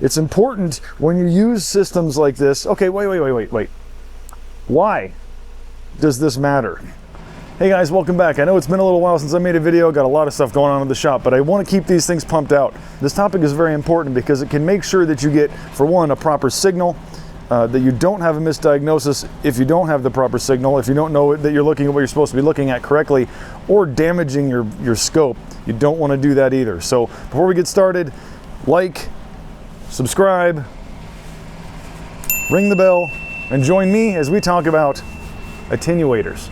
It's important when you use systems like this. Okay, wait. Why does this matter? Hey guys, welcome back. I know it's been a little while since I made a video, got a lot of stuff going on in the shop, but I want to keep these things pumped out. This topic is very important because it can make sure that you get, for one, a proper signal, that you don't have a misdiagnosis if you don't have the proper signal, if you don't know that you're looking at what you're supposed to be looking at correctly, or damaging your scope. You don't want to do that either. So before we get started, like, subscribe, ring the bell, and join me as we talk about attenuators.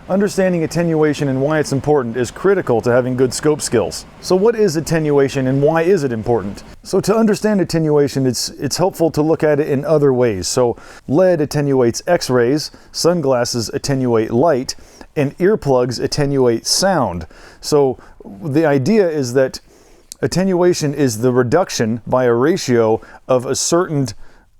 Understanding attenuation and why it's important is critical to having good scope skills. So what is attenuation and why is it important? So to understand attenuation, it's helpful to look at it in other ways. So lead attenuates X-rays, sunglasses attenuate light, and earplugs attenuate sound. So the idea is that attenuation is the reduction by a ratio of a certain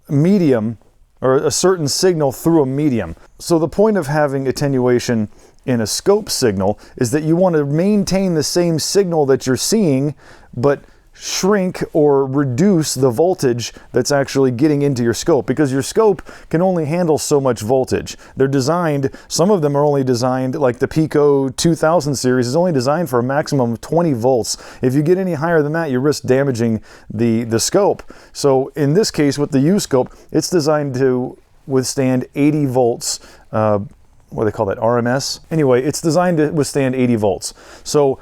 medium or a certain signal through a medium. So the point of having attenuation in a scope signal is that you want to maintain the same signal that you're seeing, but shrink or reduce the voltage that's actually getting into your scope, because your scope can only handle so much voltage. They're designed, some of them are only designed, like the Pico 2000 series is only designed for a maximum of 20 volts. If you get any higher than that, you risk damaging the scope. So in this case with the U-scope, it's designed to withstand 80 volts, what do they call that, RMS? Anyway, it's designed to withstand 80 volts. So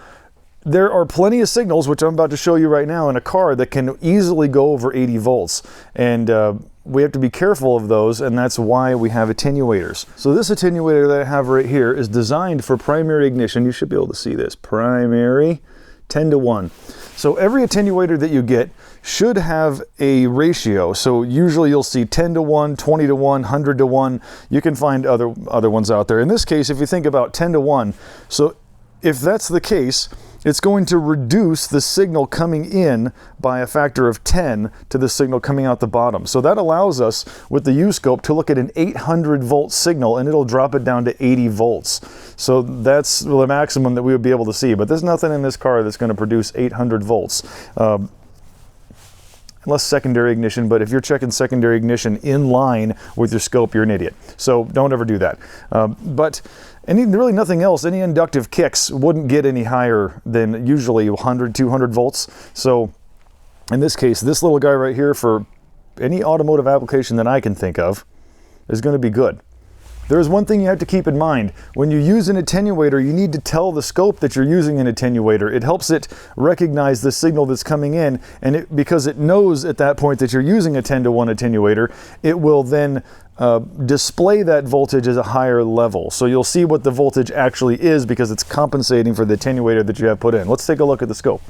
there are plenty of signals, which I'm about to show you right now, in a car that can easily go over 80 volts. And we have to be careful of those, and that's why we have attenuators. So this attenuator that I have right here is designed for primary ignition. You should be able to see this. Primary, 10-to-1. So every attenuator that you get should have a ratio. So usually you'll see 10-to-1, 20-to-1, 100-to-1. You can find other ones out there. In this case, if you think about 10-to-1, so if that's the case, it's going to reduce the signal coming in by a factor of 10 to the signal coming out the bottom. So that allows us, with the U-scope, to look at an 800 volt signal and it'll drop it down to 80 volts. So that's the maximum that we would be able to see. But there's nothing in this car that's going to produce 800 volts. Unless secondary ignition, but if you're checking secondary ignition in line with your scope, you're an idiot. So don't ever do that. But really nothing else, any inductive kicks wouldn't get any higher than usually 100, 200 volts. So in this case, this little guy right here, for any automotive application that I can think of, is going to be good. There's one thing you have to keep in mind. When you use an attenuator, you need to tell the scope that you're using an attenuator. It helps it recognize the signal that's coming in, and because it knows at that point that you're using a 10-to-1 attenuator, it will then display that voltage as a higher level. So you'll see what the voltage actually is because it's compensating for the attenuator that you have put in. Let's take a look at the scope.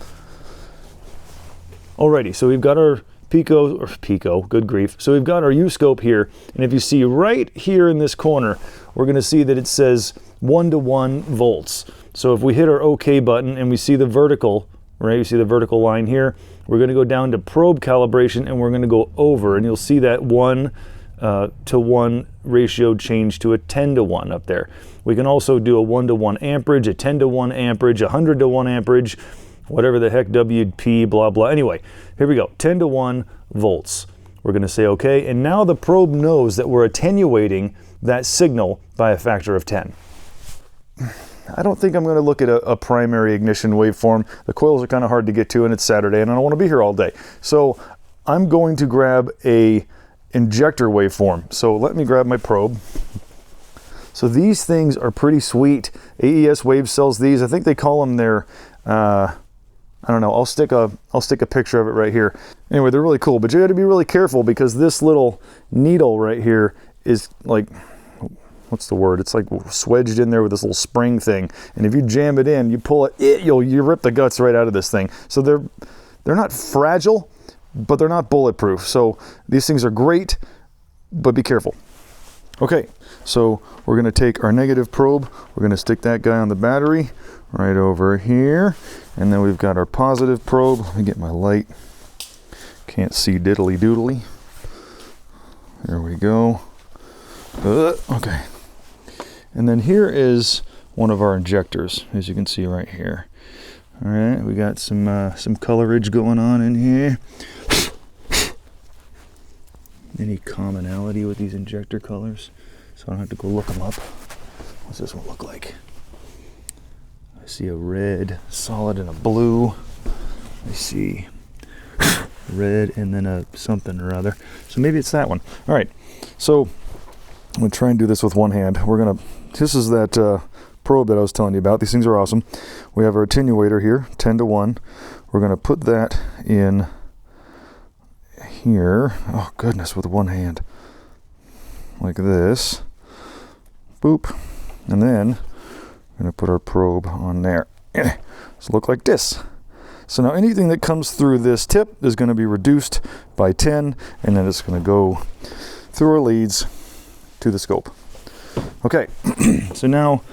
Alrighty, so we've got our Pico, good grief. So we've got our U-scope here, and if you see right here in this corner, we're going to see that it says 1-to-1 volts. So if we hit our OK button and we see the vertical, right, you see the vertical line here, we're going to go down to probe calibration and we're going to go over, and you'll see that 1-to-1 ratio change to a 10-to-1 up there. We can also do a 1-to-1 amperage, a 10-to-1 amperage, a 100-to-1 amperage, whatever the heck, WP, blah, blah. Anyway, here we go, 10-to-1 volts. We're going to say OK, and now the probe knows that we're attenuating that signal by a factor of 10. I don't think I'm going to look at a primary ignition waveform. The coils are kind of hard to get to, and it's Saturday, and I don't want to be here all day. So I'm going to grab a injector waveform. So let me grab my probe. So these things are pretty sweet. AES Wave sells these. I think they call them their I don't know, I'll stick a picture of it right here. Anyway, they're really cool, but you got to be really careful because this little needle right here is like, what's the word? It's like swedged in there with this little spring thing. And if you jam it in, you pull it, you rip the guts right out of this thing. So they're not fragile, but they're not bulletproof. So these things are great, but be careful. Okay, so we're going to take our negative probe. We're going to stick that guy on the battery right over here. And then we've got our positive probe. Let me get my light. Can't see diddly doodly. go. Okay. And then here is one of our injectors, as you can see right here. All right, we got some colorage going on in here. Any commonality with these injector colors? So I don't have to go look them up. What's this one look like? I see a red solid and a blue. I see red and then a something or other. So maybe it's that one. All right, so I'm gonna try and do this with one hand. This is that probe that I was telling you about. These things are awesome. We have our attenuator here, 10-to-1. We're gonna put that in here. Oh goodness, with one hand. Like this. Boop. And then we're gonna put our probe on there. So look like this. So now anything that comes through this tip is gonna be reduced by 10, and then it's gonna go through our leads to the scope. Okay, so now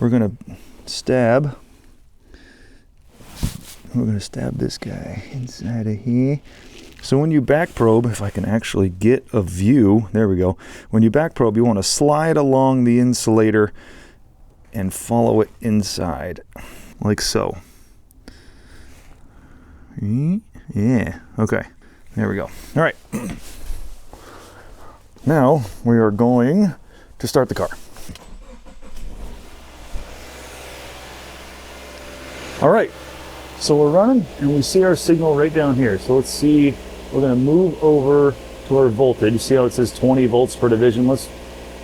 we're gonna stab this guy inside of here. So when you back probe, if I can actually get a view, there we go. When you back probe, you want to slide along the insulator and follow it inside, like so. Yeah, okay, there we go. All right, now we are going to start the car. All right, so we're running and we see our signal right down here. So let's see, we're gonna move over to our voltage. You see how it says 20 volts per division? Let's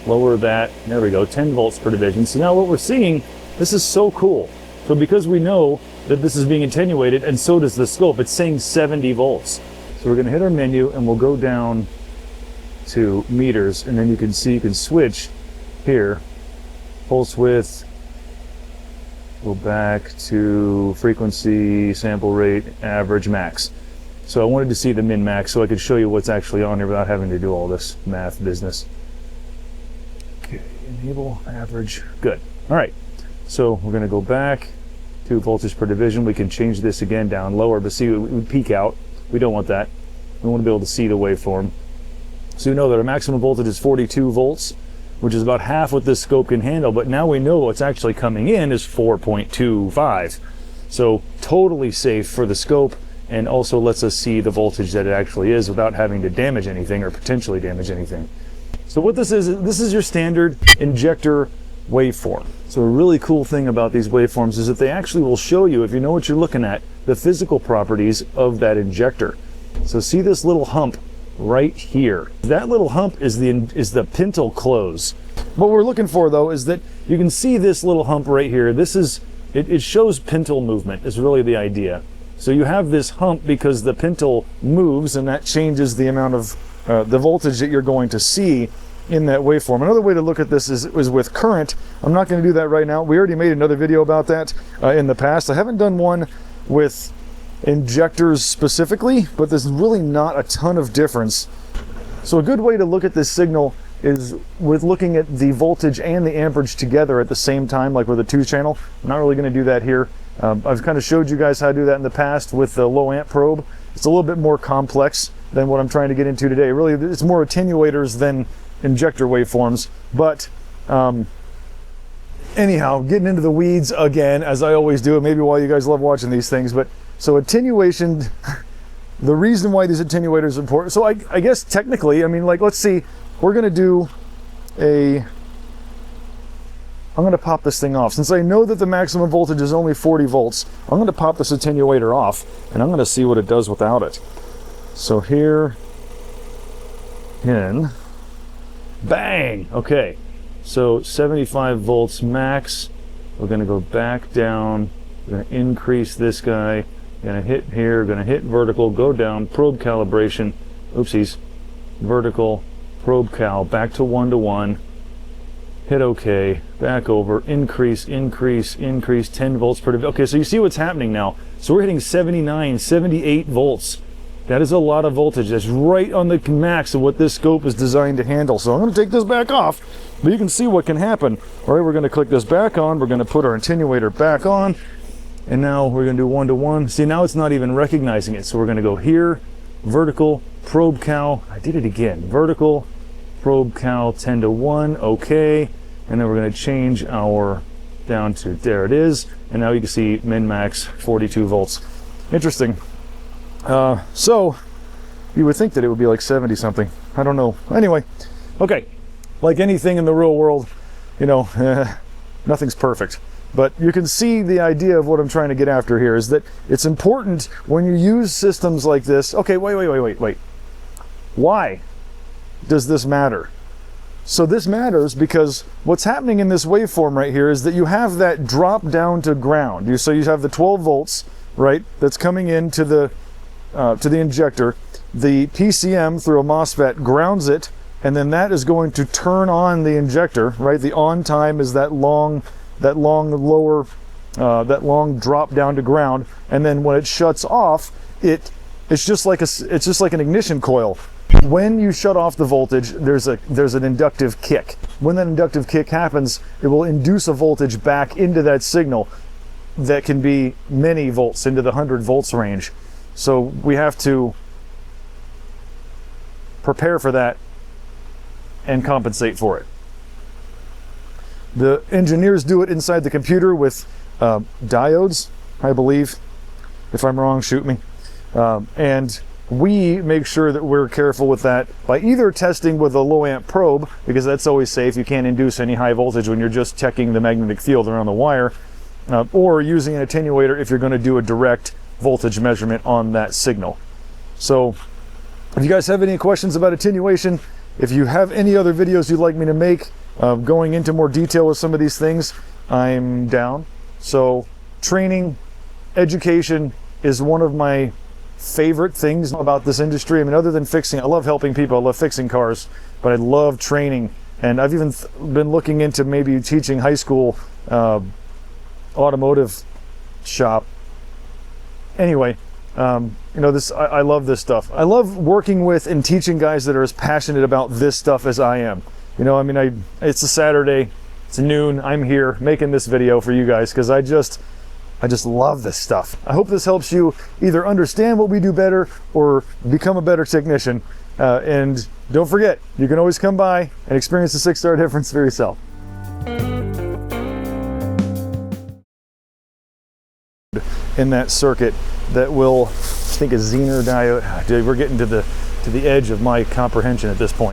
lower that. There we go, 10 volts per division. So now what we're seeing, this is so cool. So because we know that this is being attenuated, and so does the scope, it's saying 70 volts. So we're gonna hit our menu and we'll go down to meters, and then you can see, you can switch here, pulse width, go back to frequency, sample rate, average, max. So I wanted to see the min max so I could show you what's actually on here without having to do all this math business. Okay, enable average, good. All right, so we're gonna go back to voltage per division. We can change this again down lower, but see, it would peak out. We don't want that. We want to be able to see the waveform. So you know that our maximum voltage is 42 volts, which is about half what this scope can handle, but now we know what's actually coming in is 4.25. So totally safe for the scope, and also lets us see the voltage that it actually is without having to damage anything or potentially damage anything. So what this is your standard injector waveform. So a really cool thing about these waveforms is that they actually will show you, if you know what you're looking at, the physical properties of that injector. So see this little hump right here. That little hump is the pintle close. What we're looking for though is that you can see this little hump right here. This is, it shows pintle movement is really the idea. So you have this hump because the pintle moves, and that changes the amount of the voltage that you're going to see in that waveform. Another way to look at this is with current. I'm not going to do that right now. We already made another video about that in the past. I haven't done one with injectors specifically, but there's really not a ton of difference. So a good way to look at this signal is with looking at the voltage and the amperage together at the same time, like with a 2-channel. I'm not really going to do that here. I've kind of showed you guys how to do that in the past with the low amp probe. It's a little bit more complex than what I'm trying to get into today. Really, it's more attenuators than injector waveforms, but anyhow, getting into the weeds again, as I always do, maybe why you guys love watching these things. But so attenuation, the reason why these attenuators are important. So I guess technically, I mean, like, let's see, we're gonna do I'm gonna pop this thing off. Since I know that the maximum voltage is only 40 volts, I'm gonna pop this attenuator off, and I'm gonna see what it does without it. So here, in, bang, okay. So 75 volts max. We're gonna go back down, we're gonna increase this guy, gonna hit here, gonna hit vertical, go down, probe calibration, oopsies, vertical, probe cal, back to 1-to-1, hit OK, back over, increase, increase, increase, 10 volts per division. Okay, so you see what's happening now. So we're hitting 79, 78 volts. That is a lot of voltage. That's right on the max of what this scope is designed to handle. So I'm going to take this back off, but you can see what can happen. All right, we're going to click this back on. We're going to put our attenuator back on, and now we're going to do 1-to-1. See, now it's not even recognizing it. So we're going to go here, vertical, probe cal. I did it again. Vertical, probe cal 10 to 1, okay. And then we're going to change our down to, there it is. And now you can see min max 42 volts. Interesting. So you would think that it would be like 70 something. I don't know. Anyway, okay. Like anything in the real world, you know, nothing's perfect. But you can see the idea of what I'm trying to get after here is that it's important when you use systems like this. Okay, wait. Why does this matter? So this matters because what's happening in this waveform right here is that you have that drop down to ground. So you have the 12 volts, right, that's coming into the injector. The PCM through a MOSFET grounds it, and then that is going to turn on the injector, right? The on time is that long drop down to ground, and then when it shuts off, it's just like an ignition coil. When you shut off the voltage, there's an inductive kick. When that inductive kick happens, it will induce a voltage back into that signal that can be many volts, into the 100 volts range. So we have to prepare for that and compensate for it. The engineers do it inside the computer with diodes, I believe. If I'm wrong, shoot me. And we make sure that we're careful with that by either testing with a low amp probe, because that's always safe. You can't induce any high voltage when you're just checking the magnetic field around the wire, or using an attenuator if you're going to do a direct voltage measurement on that signal. So if you guys have any questions about attenuation, if you have any other videos you'd like me to make going into more detail with some of these things, I'm down. So training, education is one of my favorite things about this industry. I mean, other than fixing, I love helping people, I love fixing cars, but I love training. And I've even been looking into maybe teaching high school automotive shop. Anyway, you know, I love this stuff. I love working with and teaching guys that are as passionate about this stuff as I am. You know, I mean, it's a Saturday, it's noon, I'm here making this video for you guys because I just love this stuff. I hope this helps you either understand what we do better or become a better technician. And don't forget, you can always come by and experience the 6-star difference for yourself. In that circuit that will, I think, a Zener diode. Dude, we're getting to the edge of my comprehension at this point.